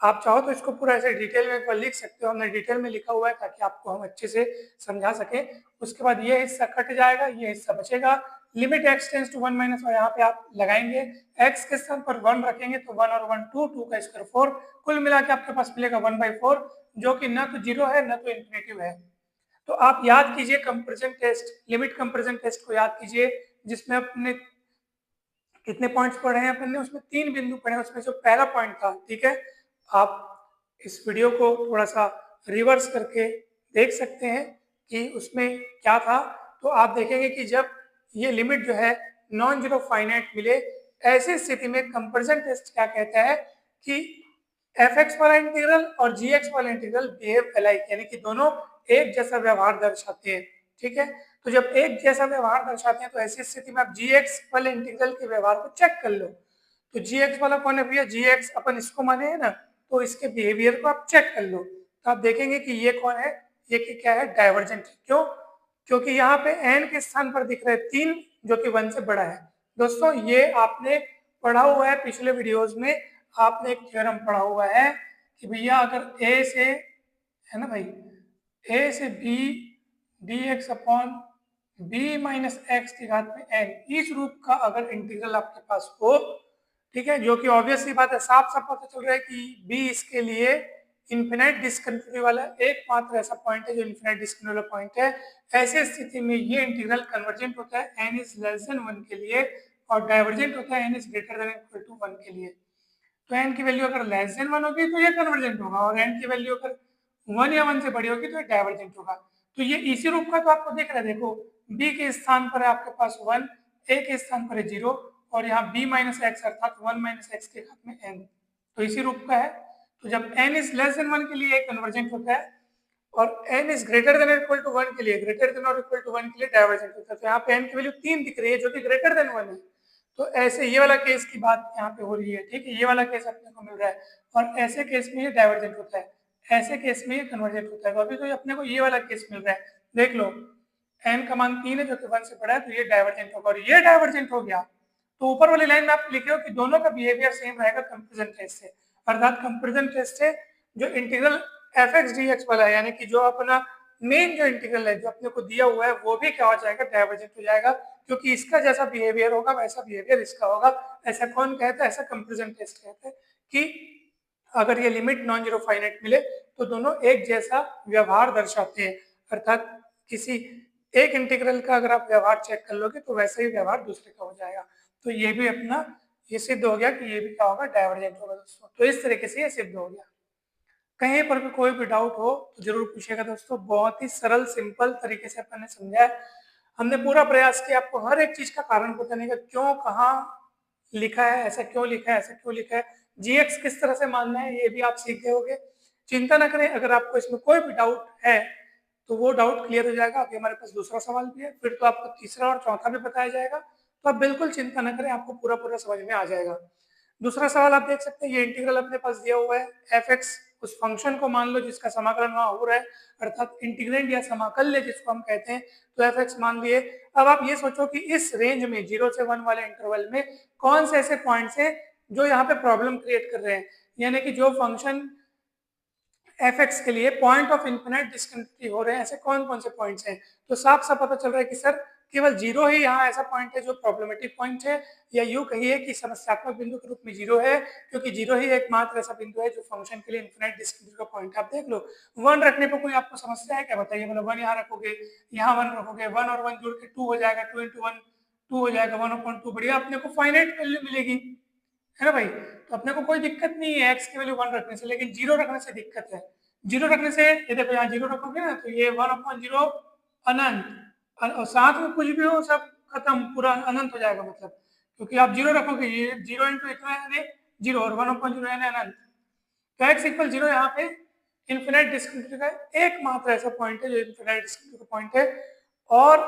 S1: आप चाहो तो इसको पूरा ऐसे डिटेल में एक बार लिख सकते हो, हमने डिटेल में लिखा हुआ है ताकि आपको हम अच्छे से समझा सके। उसके बाद ये हिस्सा कट जाएगा, ये हिस्सा बचेगा। Limit x tends to 1 minus, और यहाँ पे आप लगाएंगे x के स्थान पर 1 रखेंगे तो 1 और 1 2, 2 का स्क्वायर 4, कुल मिला के आपके पास मिलेगा 1/4, जो कि न तो 0 है न तो इन्फिनेटिव है। तो आप याद कीजिए comparison test, limit comparison test को याद कीजिए, जिसमें अपने कितने पॉइंट्स पढ़े हैं अपन ने? उसमें 3 बिंदु पढ़े हैं, उसमें जो पहला पॉइंट था, ठीक है, आप इस वीडियो को थोड़ा सा रिवर्स करके देख सकते हैं कि उसमें क्या था। तो आप देखेंगे कि जब ये लिमिट जो है नॉन जीरो फाइनाइट मिले, ऐसी स्थिति में कंपैरिजन टेस्ट क्या कहता है कि एफ एक्स वाला इंटीग्रल और जी एक्स वाला इंटीग्रल बिहेव अलाइक, यानी कि दोनों एक जैसा व्यवहार दर्शाते हैं। ठीक है, तो जब एक जैसा व्यवहार दर्शाते हैं तो ऐसी स्थिति में आप जी एक्स वाले इंटीग्रल के व्यवहार को चेक कर लो। तो जी एक्स वाला कौन है भैया, जी एक्स अपन इसको माने है ना, तो इसके बिहेवियर को आप चेक कर लो, तो आप देखेंगे कि ये कौन है, ये क्या है, डाइवर्जेंट। क्यों? क्योंकि यहाँ पे एन के स्थान पर दिख रहे हैं 3 जो कि 1 से बड़ा है। दोस्तों ये आपने पढ़ा हुआ है पिछले वीडियोस में, आपने एक थ्योरम पढ़ा हुआ है कि भैया अगर ए से, है ना भाई, ए से b d x upon b minus x की घात में एन, इस रूप का अगर इंटीग्रल आपके पास हो, ठीक है, जो कि ऑब्वियस सी बात है, साफ साफ पता चल रहा है कि बी इसके लिए इन्फिनाइट डिस्कंटिन्यूटी वाला एकमात्र ऐसा पॉइंट है जो इन्फिनाइट डिस्कंटिन्यूटी वाला पॉइंट है। ऐसी स्थिति में ये इंटीग्रल कन्वर्जेंट होता है एन इज लेस देन 1 के लिए, और डाइवर्जेंट होता है n is greater than equal to 1 के लिए। तो एन की वैल्यू अगर लेस देन 1 होगी तो ये कन्वर्जेंट होगा, और एन की वैल्यू अगर 1 या 1 से बड़ी होगी तो ये डाइवर्जेंट होगा। तो ये इसी रूप का तो आपको दिख रहा है, देखो बी के स्थान पर है आपके पास 1, ए के स्थान पर है 0, और यहाँ b माइनस एक्स अर्थात 1 माइनस एक्स के घात में n, तो इसी रूप का है। तो जब n इज लेस देन 1 के लिए कन्वर्जेंट होता है, और n is greater than equal to 1 के लिए, ग्रेटर देन और इक्वल टू 1 के लिए डाइवर्जेंट होता है। तो यहाँ पे n की वैल्यू 3 दिख रही है जो कि ग्रेटर देन 1 है। तो ऐसे ये वाला केस की बात यहाँ पे हो रही है, ठीक है, ये वाला केस अपने को मिल रहा है, और ऐसे केस में ये डाइवर्जेंट होता है, ऐसे केस में ये कन्वर्जेंट होता है। तो अभी तो अपने को ये वाला केस मिल रहा है, देख लो n का मान 3 है जो कि 1 से बड़ा है, तो ये डाइवर्जेंट होगा, और ये डाइवर्जेंट हो गया तो ऊपर वाली लाइन में आप लिख रहे हो कि दोनों का बिहेवियर सेम रहेगा कंपैरिजन टेस्ट से, अर्थात कंपैरिजन टेस्ट से जो integral F x D x वाला है, यानी कि जो अपना मेन जो इंटीग्रल है जो अपने को दिया हुआ है, वो भी क्या हो जाएगा, डाइवर्जेंट हो जाएगा, क्योंकि इसका जैसा बिहेवियर होगा वैसा बिहेवियर इसका होगा। ऐसा कौन कहता है, ऐसा कंपैरिजन टेस्ट कहता है कि अगर ये लिमिट नॉन जीरो फाइनाइट मिले तो दोनों एक जैसा व्यवहार दर्शाते हैं, अर्थात किसी एक इंटीग्रल का अगर आप व्यवहार चेक कर लोगे तो वैसा ही व्यवहार दूसरे का हो जाएगा। तो ये भी अपना ये सिद्ध हो गया कि ये भी क्या होगा, डाइवर्जेंट होगा दोस्तों। तो इस तरीके से ये सिद्ध हो गया। कहीं पर भी कोई भी डाउट हो तो जरूर पूछिएगा दोस्तों, बहुत ही सरल सिंपल तरीके से अपन ने समझा है। हमने पूरा प्रयास किया आपको हर एक चीज का कारण बताने का, क्यों, कहाँ लिखा है, ऐसा क्यों लिखा है, ऐसा क्यों लिखा है, जीएक्स किस तरह से मानना है, ये भी आप सीख गए होंगे। चिंता न करें, अगर आपको इसमें कोई भी डाउट है तो वो डाउट क्लियर हो जाएगा। अभी हमारे पास दूसरा सवाल भी है, फिर तो आपको तीसरा और चौथा भी बताया जाएगा, तो आप बिल्कुल चिंता न करें, आपको पूरा पूरा समझ में आ जाएगा। दूसरा सवाल आप देख सकते हैं, ये इंटीग्रल अपने पास दिया हुआ है एफ एक्स, उस फंक्शन को मान लो जिसका समाकलन वहां हो रहा है, अर्थात इंटीग्रेंड या समाकल्य जिसको हम कहते हैं, तो एफ एक्स मान लिए। अब आप ये सोचो कि इस रेंज में 0 से 1 वाले इंटरवल में कौन से ऐसे पॉइंट्स हैं जो यहाँ पे प्रॉब्लम क्रिएट कर रहे हैं, यानी कि जो फंक्शन एफ एक्स के लिए पॉइंट ऑफ इन्फिनाइट डिस्कंटिन्यूटी हो रहे हैं, ऐसे कौन कौन से पॉइंट्स हैं। तो साफ साफ पता चल रहा है कि सर केवल 0 ही यहाँ ऐसा पॉइंट है जो प्रॉब्लमेटिक पॉइंट है, या यूं कहिए कि समस्यात्मक बिंदु के रूप में 0 है, क्योंकि 0 ही एकमात्र ऐसा बिंदु है जो फंक्शन के लिए इन्फिनाइट डिस्कंटिन्यूटी का पॉइंट है। आप देख लो 1 रखने पर कोई आपको समस्या है क्या, बताइए। मतलब 1 यहाँ रखोगे, यहाँ 1 रखोगे, 1 और 1 जुड़ के 2 हो जाएगा, 2 इंटू 1 2 हो जाएगा, 1/2 बढ़िया, अपने को फाइनाइट वैल्यू मिलेगी, है ना भाई। तो अपने को कोई दिक्कत नहीं है एक्स की वैल्यू 1 रखने से, लेकिन 0 रखने से दिक्कत है। 0 रखने से ये देखो, यहाँ 0 रखोगे ना तो ये 1/0 अनंत, और साथ में कुछ भी हो सब खत्म, पूरा अनंत हो जाएगा, मतलब क्योंकि आप 0 रखोगे, ये 0 इंटू इतना यानी 0, और 1/0 यानी अनंत। तो एक्स इक्वल 0 यहाँ पे इन्फिनाइट डिस्कंटिन्यूटी का एकमात्र ऐसा पॉइंट है जो इन्फिनाइट डिस्कंटिन्यूटी का पॉइंट है। और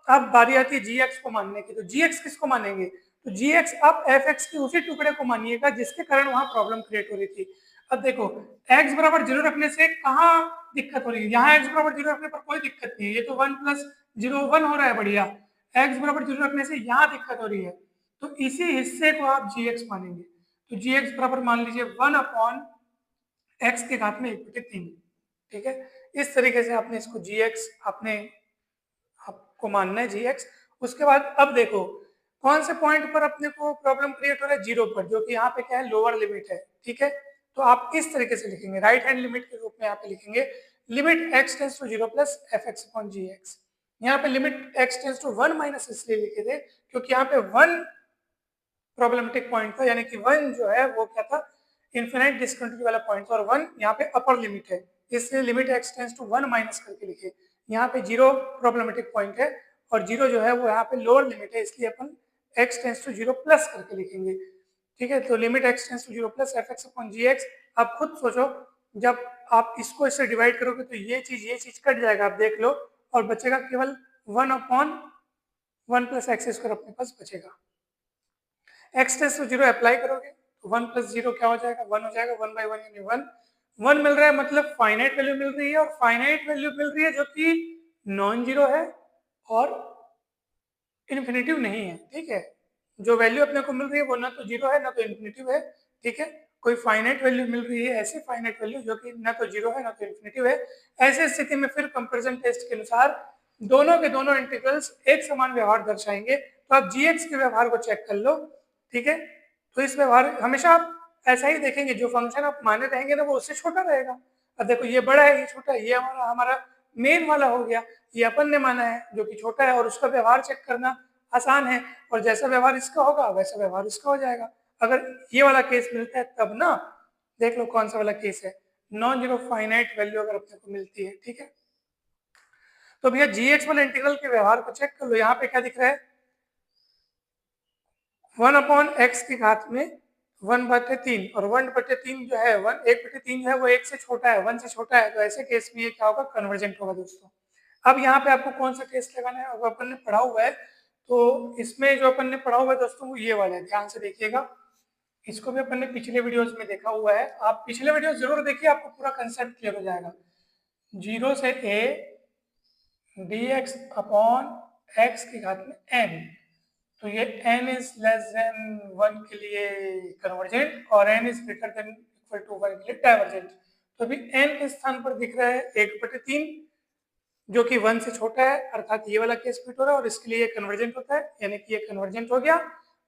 S1: अब बारी आती है जी एक्स को मानने की, तो जी एक्स किसको मानेंगे, तो जी एक्स अब एफ एक्स के उसी टुकड़े को मानिएगा जिसके कारण वहां प्रॉब्लम क्रिएट हो रही थी। अब देखो x बराबर 0 रखने से कहाँ दिक्कत हो रही है, यहाँ x बराबर 0 रखने पर कोई दिक्कत नहीं है, ये तो 1 प्लस 0 1 हो रहा है, बढ़िया। x बराबर 0 रखने से यहाँ दिक्कत हो रही है, तो इसी हिस्से को आप जी एक्स मानेंगे। तो जी एक्स बराबर मान लीजिए 1/x के घात में 1/3, ठीक है। इस तरीके से आपने इसको जी एक्स आपको मानना है जी एक्स। उसके बाद अब देखो कौन से पॉइंट पर अपने को प्रॉब्लम क्रिएट हो रहा है, 0 पर, जो कि यहाँ पे क्या है, लोअर लिमिट है, ठीक है। तो आप इस तरीके से लिखेंगे, राइट हैंड लिमिट के रूप में यहाँ पे लिखेंगे limit x tends to 0 plus f x upon g x. यहाँ पे limit x tends to 1 minus इसलिए लिखे थे क्योंकि यहाँ पे 1 प्रॉब्लमेटिक पॉइंट था, यानी कि 1 जो है वो क्या था, इन्फिनाइट डिस्कंटिन्यूटी वाला पॉइंट था, और 1 यहाँ पे अपर लिमिट है, इसलिए limit x tends to 1 minus करके लिखे। यहाँ पे 0 प्रॉब्लमेटिक पॉइंट है और 0 जो है वो यहाँ पे लोअर लिमिट है, इसलिए अपन x टेंस टू 0 प्लस करके लिखेंगे, ठीक है। तो limit x tends to 0 plus f x upon g x. आप खुद सोचो, जब आप इसको इससे डिवाइड करोगे तो ये चीज कट जाएगा, आप देख लो, और बचेगा केवल 1/1 प्लस एक्स स्क्वायर अपने पास बचेगा। X tends to zero apply करोगे तो 1 प्लस जीरो क्या हो जाएगा, 1 हो जाएगा, 1 बाई वन यानी 1 मिल रहा है, मतलब फाइनाइट वैल्यू मिल रही है, और फाइनाइट वैल्यू मिल रही है जो कि नॉन जीरो है और इन्फिनेटिव नहीं है, ठीक है। जो वैल्यू अपने को मिल रही है वो ना तो जीरो है ना तो इन्फिनेटिव है, ठीक है। कोई फाइनाइट वैल्यू मिल रही है, ऐसी फाइनाइट वैल्यू जो कि ना तो जीरो है ना तो इन्फिनेटिव है। ऐसी स्थिति में फिर कंपैरिजन टेस्ट के अनुसार दोनों के दोनों इंटीग्रल्स एक समान व्यवहार दर्शाएंगे। तो आप जीएक्स के व्यवहार को चेक कर लो, ठीक है। तो इस व्यवहार हमेशा आप ऐसा ही देखेंगे, जो फंक्शन आप माने रहेंगे ना वो उससे छोटा रहेगा। अब देखो ये बड़ा है, ये छोटा है, ये हमारा हमारा मेन वाला हो गया, ये अपन ने माना है जो कि छोटा है, और उसका व्यवहार चेक करना आसान है, और जैसा व्यवहार इसका होगा वैसा व्यवहार इसका हो जाएगा। अगर ये वाला केस मिलता है तब ना, देख लो कौन सा वाला केस है, नॉन जीरो फाइनाइट वैल्यू अगर अपने को मिलती है, ठीक है। तो भैया जीएक्स वाले इंटीग्रल के व्यवहार को चेक कर लो। यहाँ पे क्या दिख रहा है, 1/x की घात में 1/3, और 1/3 जो है 1/3 जो है वो 1 से छोटा है, 1 से छोटा है, तो ऐसे केस में ये क्या होगा, कन्वर्जेंट होगा दोस्तों। अब यहाँ पे आपको कौन सा टेस्ट लगाना है, अब अपन ने पढ़ा हुआ है, तो इसमें जो अपन ने पढ़ा हुआ है दोस्तों वो ये वाला है, ध्यान से देखिएगा। इसको भी अपन ने पिछले वीडियोस में देखा हुआ है, आप पिछले वीडियो जरूर देखिए, आपको पूरा कंसेप्ट क्लियर हो जाएगा। 0 से a dx अपॉन x की घात में n, तो ये n इज लेस देन 1 के लिए कन्वर्जेंट और n is greater than equal to 1 के लिए डाइवर्जेंट। तो अभी n के स्थान पर दिख रहा है 1/3 जो कि 1 से छोटा है, अर्थात ये वाला केस फिट हो रहा है, और इसके लिए ये कन्वर्जेंट होता है, यानी कि ये कन्वर्जेंट हो गया,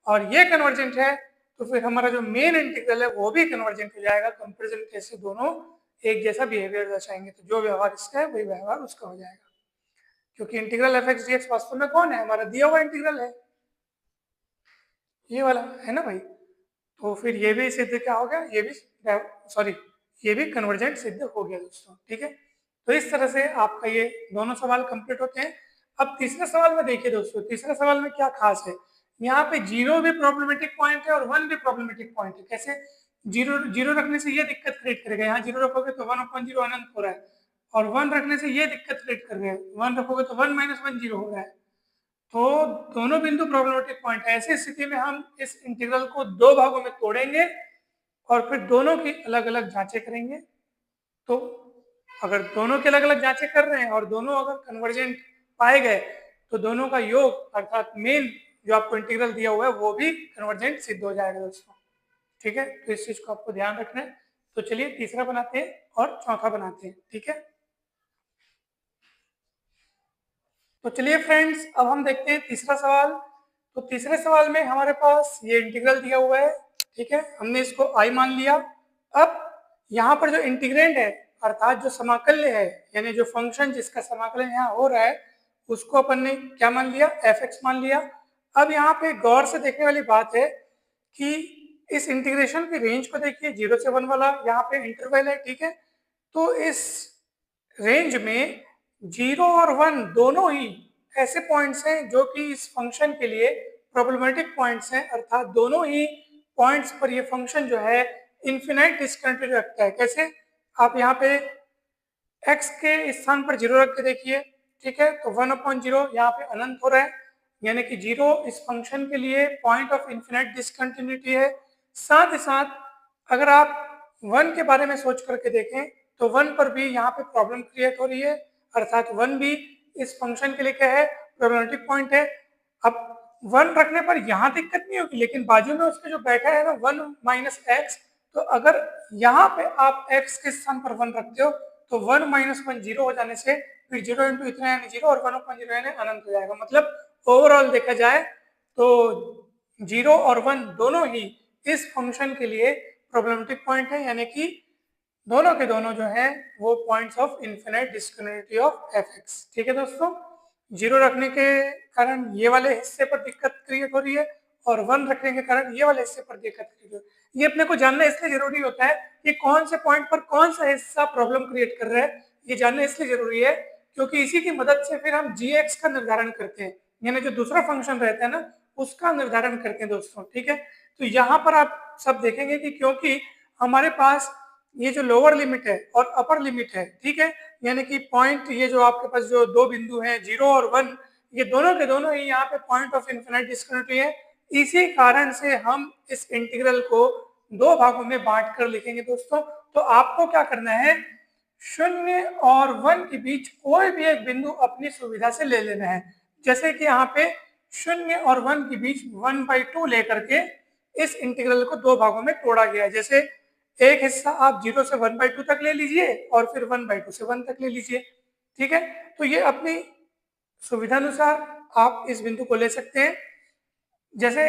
S1: और ये कन्वर्जेंट है, तो फिर हमारा जो मेन इंटीग्रल है वो भी कन्वर्जेंट हो जाएगा। कंपैरिजन टेस्ट से दोनों एक जैसा बिहेवियर दर्शाएंगे, तो जो व्यवहार इसका है वही व्यवहार उसका हो जाएगा, क्योंकि integral F x D x वास्तव में कौन है, हमारा दिया हुआ इंटीग्रल है, ये वाला है ना भाई। तो फिर ये भी सिद्ध क्या हो गया, ये भी सॉरी ये भी कन्वर्जेंट सिद्ध हो गया दोस्तों, ठीक है। तो इस तरह से आपका ये दोनों सवाल कंप्लीट होते हैं। अब तीसरे सवाल में देखिए दोस्तों, तीसरे सवाल में क्या खास है, यहाँ पे जीरो भी प्रॉब्लमेटिक पॉइंट है और 1 भी प्रॉब्लमेटिक पॉइंट है। कैसे, जीरो जीरो रखने से ये दिक्कत क्रिएट करेगा, यहाँ जीरो रखोगे तो 1/0 अनंत हो रहा है, और 1 रखने से ये दिक्कत क्रिएट कर रहे हैं, 1 रखोगे तो 1 - 1 0 हो रहा है। तो दोनों बिंदु प्रॉब्लमेटिक पॉइंट है। ऐसी स्थिति में हम इस इंटीग्रल को दो भागों में तोड़ेंगे और फिर दोनों की अलग अलग जांचें करेंगे। तो अगर दोनों की अलग अलग जांचें कर रहे हैं और दोनों अगर कन्वर्जेंट पाए गए तो दोनों का योग अर्थात मेन जो आपको इंटीग्रल दिया हुआ है वो भी कन्वर्जेंट सिद्ध हो जाएगा दोस्तों, ठीक है। तो इस चीज को आपको ध्यान रखना है। तो चलिए तीसरा बनाते हैं और चौथा बनाते हैं, ठीक है। तो चलिए फ्रेंड्स, अब हम देखते हैं तीसरा सवाल। तो तीसरे सवाल में हमारे पास ये इंटीग्रल दिया हुआ है, ठीक है, हमने इसको आई मान लिया। अब यहाँ पर जो इंटीग्रेंड है अर्थात जो समाकल्य है, यानी जो फंक्शन जिसका समाकलन यहाँ हो रहा है उसको अपन ने क्या मान लिया, एफ एक्स मान लिया। अब यहाँ पे गौर से देखने वाली बात है कि इस इंटीग्रेशन की रेंज को देखिए, 0 से 1 वाला यहाँ पे इंटरवल है, ठीक है। तो इस रेंज में 0 और 1 दोनों ही ऐसे पॉइंट्स हैं जो कि इस फंक्शन के लिए प्रॉब्लमेटिक पॉइंट्स हैं, अर्थात दोनों ही पॉइंट्स पर ये फंक्शन जो है इन्फिनाइट डिस्कंटिन्यूटी रखता है। कैसे, आप यहाँ पे x के स्थान पर 0 रख के देखिए, ठीक है, तो 1/0 यहाँ पे अनंत हो रहा है, यानी कि 0 इस फंक्शन के लिए पॉइंट ऑफ इन्फिनाइट डिस्कंटिन्यूटी है। साथ ही साथ अगर आप 1 के बारे में सोच करके देखें तो 1 पर भी यहाँ पे प्रॉब्लम क्रिएट हो रही है, अर्थात 1 भी इस फंक्शन के लिए क्या है, प्रॉब्लमेटिक पॉइंट है। अब 1 रखने पर यहाँ दिक्कत नहीं होगी, लेकिन बाजू में उसके जो बैठा है ना 1 - x, तो अगर यहाँ पे आप x के स्थान पर 1 रखते हो तो 1 - 1 0 हो जाने से फिर 0 इंटू इतना यानी 0 और 1/0 यानी अनंत हो जाएगा। मतलब ओवरऑल देखा जाए तो 0 और 1 दोनों ही इस फंक्शन के लिए प्रॉब्लमेटिक पॉइंट है, यानी कि दोनों के दोनों जो है वो points of infinite discontinuity of F x, ठीक है दोस्तों। 0 रखने के कारण ये वाले हिस्से पर दिक्कत क्रिएट हो रही है और 1 रखने के कारण ये वाले हिस्से पर दिक्कत क्रिएट हो रही है। ये अपने को जानना इसलिए जरूरी होता है कि कौन से पॉइंट पर कौन सा हिस्सा प्रॉब्लम क्रिएट कर रहा है, ये जानना इसलिए जरूरी है क्योंकि इसी की मदद से फिर हम जी एक्स का निर्धारण करते हैं, यानी जो दूसरा फंक्शन रहता है ना उसका निर्धारण करते हैं दोस्तों, ठीक है। तो यहाँ पर आप सब देखेंगे कि क्योंकि हमारे पास ये जो लोअर लिमिट है और अपर लिमिट है, ठीक है, यानी कि पॉइंट ये जो आपके पास जो दो बिंदु हैं 0 और 1, ये दोनों के दोनों ही यहाँ पे पॉइंट ऑफ इन्फिनाइट डिस्कंटिन्यूटी है। इसी कारण से हम इस इंटीग्रल को दो भागों में बांट कर लिखेंगे दोस्तों। तो आपको क्या करना है, 0 और 1 के बीच कोई भी एक बिंदु अपनी सुविधा से ले लेना है। जैसे कि यहाँ पे 0 और 1 के बीच 1/2 लेकर के इस इंटीग्रल को दो भागों में तोड़ा गया है। जैसे एक हिस्सा आप 0 से 1/2 तक ले लीजिए और फिर 1/2 से 1 तक ले लीजिए। ठीक है, तो ये अपनी सुविधानुसार आप इस बिंदु को ले सकते हैं। जैसे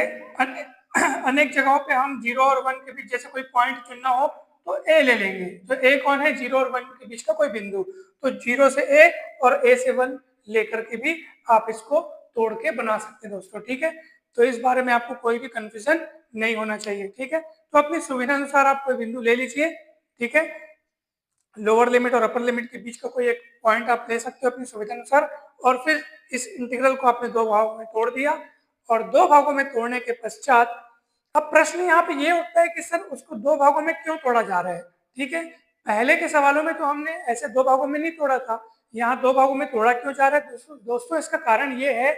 S1: अनेक जगहों पे हम 0 और 1 के बीच जैसे कोई पॉइंट चुनना हो तो ए ले लेंगे। तो ए कौन है, 0 और 1 के बीच का कोई बिंदु। तो 0 से ए और ए से 1 लेकर के भी आप इसको तोड़ के बना सकते हैं दोस्तों। ठीक है, तो इस बारे में आपको कोई भी कंफ्यूजन नहीं होना चाहिए। ठीक है, तो अपनी सुविधा अनुसार आप कोई बिंदु ले लीजिए। ठीक है, लोअर लिमिट और अपर लिमिट के बीच का कोई एक पॉइंट आप ले सकते हो अपनी सुविधा अनुसार, और फिर इस इंटीग्रल को आपने दो भागों में तोड़ दिया। और दो भागों में तोड़ने के पश्चात अब प्रश्न यहाँ पे ये उठता है कि सर उसको दो भागों में क्यों तोड़ा जा रहा है। ठीक है, पहले के सवालों में तो हमने ऐसे दो भागों में नहीं तोड़ा था, यहाँ दो भागों में तोड़ा क्यों जा रहा है दोस्तों, इसका कारण ये है,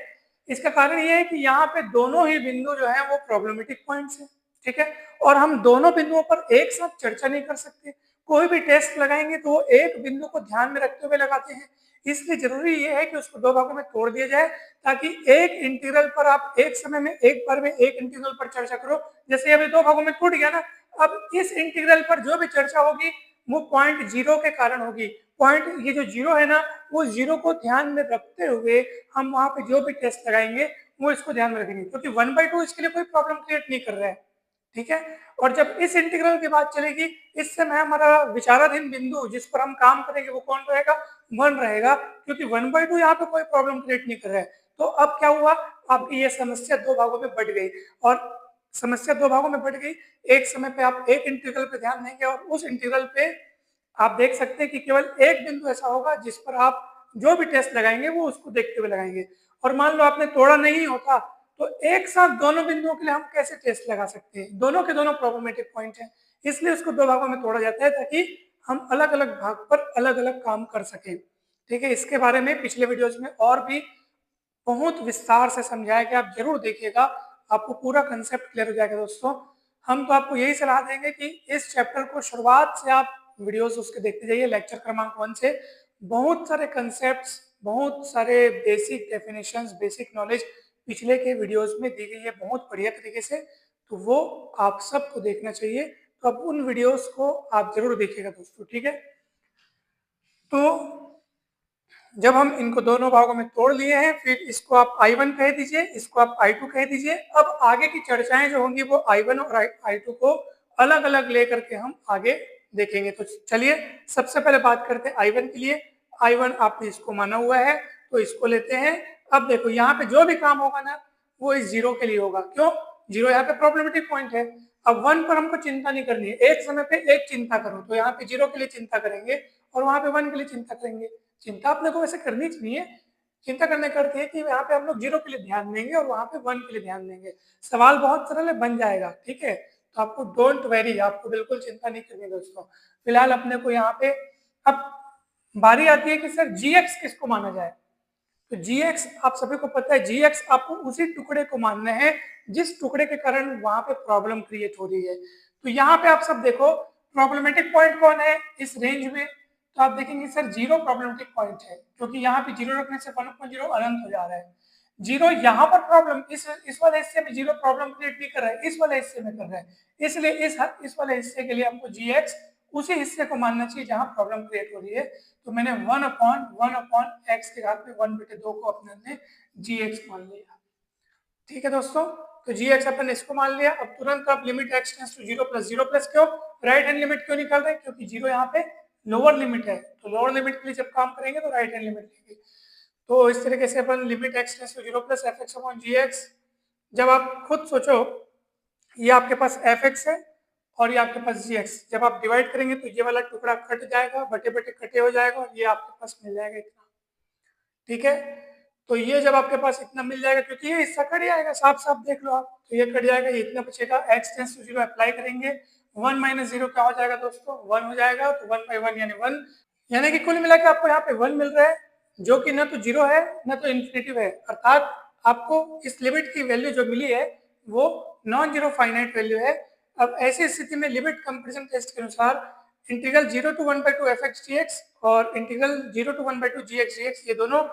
S1: कि यहाँ पे दोनों ही बिंदु जो है वो प्रॉब्लमेटिक पॉइंट्स हैं। ठीक है, और हम दोनों बिंदुओं पर एक साथ चर्चा नहीं कर सकते। कोई भी टेस्ट लगाएंगे तो वो एक बिंदु को ध्यान में रखते हुए लगाते हैं। इसलिए जरूरी ये है कि उसको दो भागों में तोड़ दिया जाए, ताकि एक इंटीग्रल पर आप एक समय में एक बार में एक इंटीग्रल पर चर्चा करो। जैसे अभी दो भागों में टूट गया ना, अब इस इंटीग्रल पर जो भी चर्चा होगी वो पॉइंट 0 के कारण होगी। पॉइंट ये जो 0 है ना, वो 0 को ध्यान में रखते हुए हम वहां पे जो भी टेस्ट लगाएंगे वो इसको ध्यान में रखेंगे, क्योंकि 1/2 इसके लिए कोई प्रॉब्लम क्रिएट नहीं कर रहा है। ठीक है, और जब इस इंटीग्रल की बात चलेगी, इस समय हमारा विचाराधीन बिंदु जिस पर हम काम करेंगे वो कौन रहेगा, 1 रहेगा, क्योंकि 1/2 यहाँ पे कोई प्रॉब्लम क्रिएट नहीं कर रहा है। तो अब क्या हुआ, आपकी ये समस्या दो भागों में बढ़ गई, और समस्या दो भागों में बढ़ गई। एक समय पे आप एक इंटीग्रल पे ध्यान देंगे और उस इंटीग्रल पे आप देख सकते हैं कि केवल एक बिंदु ऐसा होगा जिस पर आप जो भी टेस्ट लगाएंगे वो उसको देखते हुए लगाएंगे। और मान लो आपने तोड़ा नहीं होता, तो एक साथ दोनों बिंदुओं के लिए हम कैसे टेस्ट लगा सकते हैं, दोनों के दोनों प्रॉब्लमेटिक पॉइंट हैं। इसलिए उसको दो भागों में तोड़ा जाता है ताकि हम अलग अलग भाग पर अलग अलग काम कर सकें। ठीक है, इसके बारे में पिछले वीडियोज में और भी बहुत विस्तार से समझाया गया, आप जरूर देखिएगा, आपको पूरा कंसेप्ट क्लियर हो जाएगा दोस्तों। हम तो आपको यही सलाह देंगे कि इस चैप्टर को शुरुआत से आप वीडियोस उसके देखते जाइए, लेक्चर क्रमांक 1 से बहुत सारे कंसेप्ट्स, बहुत सारे बेसिक डेफिनेशंस, बेसिक नॉलेज पिछले के वीडियोस में दी गई है बहुत बढ़िया तरीके से। तो वो आप सबको देखना चाहिए, तो अब उन वीडियोस को आप जरूर देखिएगा दोस्तों। ठीक है, तो जब हम इनको दोनों भागों में तोड़ लिए हैं, फिर इसको आप I1 कह दीजिए, इसको आप I2 कह दीजिए। अब आगे की चर्चाएं जो होंगी वो I1 और I2 को अलग अलग लेकर के हम आगे देखेंगे। तो चलिए सबसे पहले बात करते हैं I1 के लिए। I1 आपने इसको माना हुआ है तो इसको लेते हैं। अब देखो यहाँ पे जो भी काम होगा ना वो इस 0 के लिए होगा। क्यों, 0 यहाँ पे प्रॉब्लमेटिक पॉइंट है। अब 1 पर हमको चिंता नहीं करनी है, एक समय पे एक चिंता करो, तो यहाँ पे 0 के लिए चिंता करेंगे और वहां पे 1 के लिए चिंता करेंगे। चिंता अपने को वैसे करनी चाहिए, चिंता करने करती है कि यहाँ पे हम लोग 0 के लिए ध्यान देंगे और वहां पे 1 के लिए ध्यान देंगे। सवाल बहुत सरल है, बन जाएगा। ठीक है, तो आपको डोंट वेरी, आपको बिल्कुल चिंता नहीं करनी दोस्तों। फिलहाल अपने को यहाँ पे अब बारी आती है कि सर GX किसको माना जाए। तो GX आप सभी को पता है, GX आपको उसी टुकड़े को मानना है जिस टुकड़े के कारण वहां पे प्रॉब्लम क्रिएट हो रही है। तो यहाँ पे आप सब देखो प्रॉब्लमेटिक पॉइंट कौन है इस रेंज में, तो आप देखेंगे सर 0 प्रॉब्लमेटिक पॉइंट है, क्योंकि यहाँ पे 0 रखने से 1/0 अनंत हो जा रहा है। 0 यहाँ पर प्रॉब्लम, इस वाले हिस्से में 0 प्रॉब्लम क्रिएट नहीं कर रहा है, इस वाले हिस्से में कर रहा है। इसलिए इस वाले हिस्से के लिए हमको GX उसी हिस्से को मानना चाहिए जहां प्रॉब्लम क्रिएट हो रही है। तो मैंने 1/1/x के घात में 1/2 को अपने ने GX मान लिया। ठीक है दोस्तों, तो GX अपन इसको मान लिया। अब तुरंत आप limit x tends to 0 plus 0 plus क्यों, राइट हैंड लिमिट क्यों निकाल रहे हैं, क्योंकि 0 यहाँ पे लोअर लिमिट है, तो लोअर लिमिट के लिए जब काम करेंगे तो राइट हैंड लिमिट लेंगे। तो इस तरीके से अपन limit x tends to 0 plus fx/gx, जब आप खुद सोचो ये आपके पास fx है और ये आपके पास gx, जब आप डिवाइड करेंगे तो ये वाला टुकड़ा कट जाएगा, बटे बटे कटे हो जाएगा और ये आपके पास मिल जाएगा इतना। ठीक है, तो ये जब आपके पास इतना मिल जाएगा, क्योंकि ये हिस्सा कट जाएगा, साफ साफ देख लो आप, तो ये कट जाएगा, ये इतना बचेगा। x टेंड्स टू 0 अप्लाई करेंगे, 1 माइनस 0 क्या हो जाएगा दोस्तों, 1 हो जाएगा। तो 1/1 यानी 1, यानी कि कुल मिला के आपको यहाँ पे 1 मिल रहा है, जो कि ना तो 0 है ना तो इन्फिनिटिव है। अर्थात आपको इस लिमिट की वैल्यू जो मिली है वो नॉन जीरो फाइनाइट वैल्यू है। अब ऐसी स्थिति में लिमिट कंपैरिजन टेस्ट के अनुसार इंटीग्रल 0 to 1/2 fx dx और इंटीग्रल 0 to 1/2 gx dx ये दोनों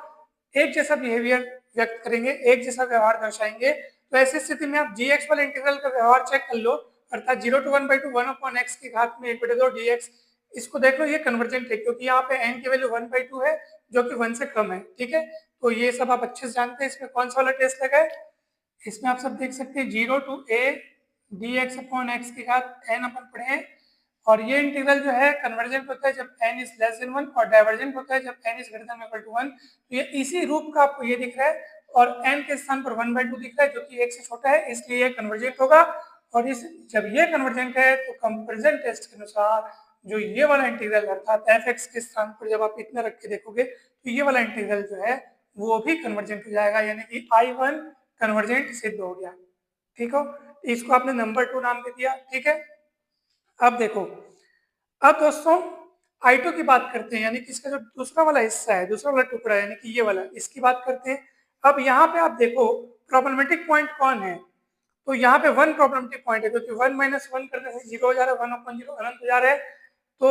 S1: एक जैसा बिहेवियर व्यक्त करेंगे, एक जैसा व्यवहार दर्शाएंगे। तो ऐसी स्थिति में आप gx वाले इंटीग्रल का व्यवहार चेक कर लो, अर्थात 0 to 1/2 1/x की घात में 1/2 dx। इसको देख लो, ये कन्वर्जेंट है क्योंकि यहाँ पे n की वैल्यू 1/2 है जो कि 1 से कम है। ठीक है, तो ये सब आप अच्छे से जानते हैं। इसमें कौन सा वाला टेस्ट लगा है, इसमें आप सब देख सकते हैं 0 to a dx upon x की घात n अपन पढ़े हैं। और ये इंटीग्रल जो है कन्वर्जेंट होता है जब n इज लेस देन 1 और डाइवर्जेंट होता है जब n is greater than equal to 1। तो ये इसी रूप का आपको ये दिख रहा है और n के स्थान पर 1/2 दिख रहा है जो कि 1 से छोटा है, इसलिए ये कन्वर्जेंट होगा। और इस जब ये कन्वर्जेंट है तो कंपैरिजन टेस्ट के अनुसार जो ये वाला इंटीग्रल अर्थात fx के स्थान पर जब आप इतना रख के देखोगे तो ये वाला इंटीग्रल जो है वो भी कन्वर्जेंट हो जाएगा, यानी कि I1 कन्वर्जेंट सिद्ध हो गया। ठीक हो, इसको आपने नंबर 2 नाम दे दिया। ठीक है, अब देखो, अब दोस्तों I2 की बात करते हैं, यानी कि इसका जो दूसरा वाला हिस्सा है, दूसरा वाला टुकड़ा है, यानी कि ये वाला, इसकी बात करते हैं। अब यहाँ पे आप देखो प्रॉब्लमेटिक पॉइंट कौन है, तो यहाँ पे 1 प्रॉब्लमेटिक पॉइंट है क्योंकि 1 - 1 करने से 0 हो जा रहा है, 1/0 अनंत हो जा रहा है। तो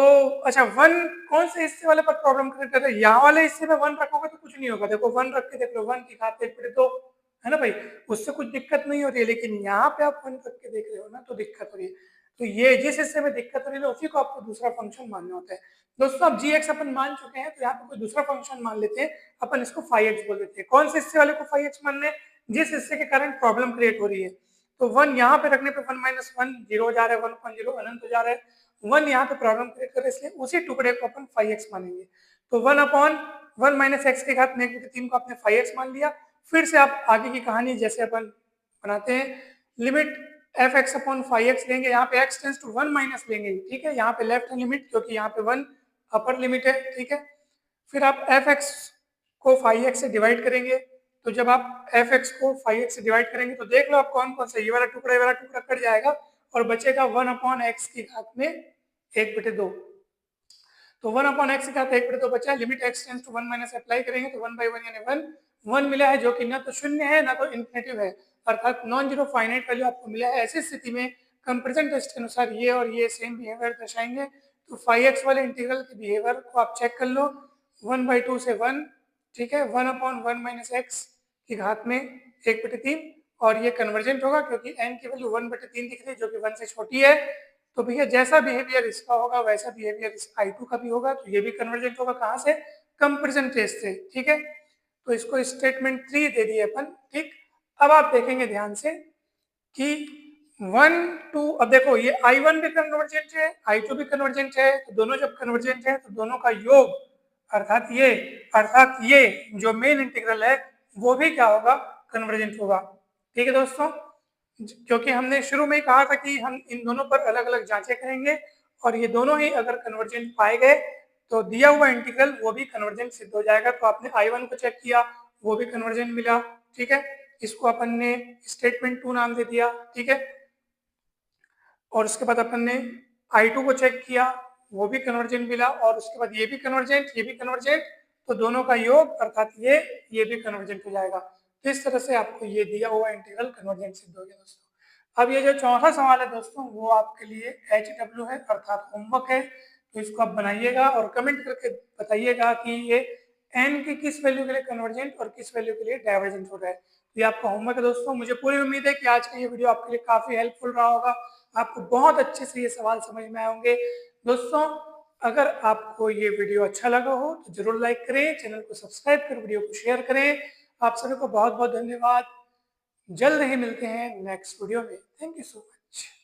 S1: अच्छा 1 कौन से हिस्से वाले पर प्रॉब्लम क्रिएट कर रहे हैं, यहाँ वाले हिस्से में 1 रखोगे तो कुछ नहीं होगा। देखो 1 रख के देख लो, 1 की घात 1/2 है ना भाई, उससे कुछ दिक्कत नहीं हो रही है। लेकिन यहाँ पे आप 1 रख के देख रहे हो ना तो दिक्कत हो रही है। तो ये जिस हिस्से में दिक्कत हो रही है उसी को आपको दूसरा फंक्शन मानना होता है। दोस्तों अब gx अपन मान चुके हैं तो यहाँ पे कोई दूसरा फंक्शन मान लेते हैं, अपन इसको phi x बोल देते हैं। कौन से हिस्से वाले को phi x मानना है, जिस हिस्से के कारण प्रॉब्लम क्रिएट हो रही है। तो 1 यहाँ पे रखने पे 1 - 1 0 हो जा रहा है, 1/0 अनंत हो जा रहा है। 1 यहाँ पे प्रॉब्लम क्रिएट कर रहा है, इसलिए उसी टुकड़े को अपन phi x मानेंगे। तो 1/1 - x की घात में 1/3 को आपने phi x मान लिया। फिर से आप आगे की कहानी जैसे अपन बनाते हैं, limit fx upon phi x लेंगे, यहाँ पे x टेंस टू 1 माइनस लेंगे। ठीक है, यहाँ पे लेफ्ट हैंड लिमिट क्योंकि यहाँ पे 1 अपर लिमिट है। ठीक है, फिर आप fx को phi x से डिवाइड करेंगे। तो जब आप fx को phi x से डिवाइड करेंगे तो देख लो आप कौन कौन सा, ये वाला टुकड़ा कट जाएगा और बचेगा 1/x की घात में 1/2। तो 1/x की घात 1/2 बचा है। Limit x tends to 1 minus apply करेंगे तो 1/1 यानी 1 मिला है, जो कि ना तो शून्य है ना तो इन्फिनिटिव है, अर्थात नॉन जीरो फाइनाइट वैल्यू आपको मिला है। ऐसी स्थिति में कंपैरिजन टेस्ट के अनुसार ये और ये सेम बिहेवियर दर्शाएंगे। तो phi x वाले इंटीग्रल के बिहेवियर को आप चेक कर लो, 1/2 से 1। ठीक है, 1/1 माइनस x की घात में 1/3 और ये कन्वर्जेंट होगा क्योंकि n की वैल्यू 1/3 दिख रही है जो कि 1 से छोटी है। तो भैया जैसा बिहेवियर इसका होगा वैसा बिहेवियर इस I2 का भी होगा, तो ये भी कन्वर्जेंट होगा। कहाँ से, कंपैरिजन टेस्ट से। ठीक है, तो इसको स्टेटमेंट 3 दे दिए अपन। ठीक, अब आप देखेंगे ध्यान से कि 1 2, अब देखो ये I1 भी कन्वर्जेंट है, I2 भी कन्वर्जेंट है। तो दोनों जब कन्वर्जेंट है तो दोनों का योग अर्थात ये जो मेन इंटीग्रल है वो भी क्या होगा, कन्वर्जेंट होगा। ठीक है दोस्तों, क्योंकि हमने शुरू में ही कहा था कि हम इन दोनों पर अलग अलग जांचें करेंगे और ये दोनों ही अगर कन्वर्जेंट पाए गए तो दिया हुआ इंटीग्रल वो भी कन्वर्जेंट सिद्ध हो जाएगा। तो आपने I1 को चेक किया, वो भी कन्वर्जेंट मिला। ठीक है, इसको अपन ने स्टेटमेंट 2 नाम दे दिया। ठीक है, और उसके बाद अपन ने I2 को चेक किया, वो भी कन्वर्जेंट मिला, और उसके बाद ये भी कन्वर्जेंट, तो दोनों का योग अर्थात ये भी कन्वर्जेंट हो जाएगा। तो इस तरह से आपको ये दिया हुआ इंटीग्रल कन्वर्जेंट सिद्ध हो गया दोस्तों। अब ये जो चौथा सवाल है दोस्तों वो आपके लिए HW है अर्थात होमवर्क है, तो इसको आप बनाइएगा और कमेंट करके बताइएगा कि ये n की किस वैल्यू के लिए कन्वर्जेंट और किस वैल्यू के लिए डाइवर्जेंट हो रहा है। ये आपका होमवर्क है दोस्तों। मुझे पूरी उम्मीद है कि आज का ये वीडियो आपके लिए काफी हेल्पफुल रहा होगा, आपको बहुत अच्छे से ये सवाल समझ में आए होंगे। दोस्तों अगर आपको ये वीडियो अच्छा लगा हो तो जरूर लाइक करें, चैनल को सब्सक्राइब कर वीडियो को शेयर करें। आप सभी को बहुत बहुत धन्यवाद। जल्द ही मिलते हैं नेक्स्ट वीडियो में। Thank you so much.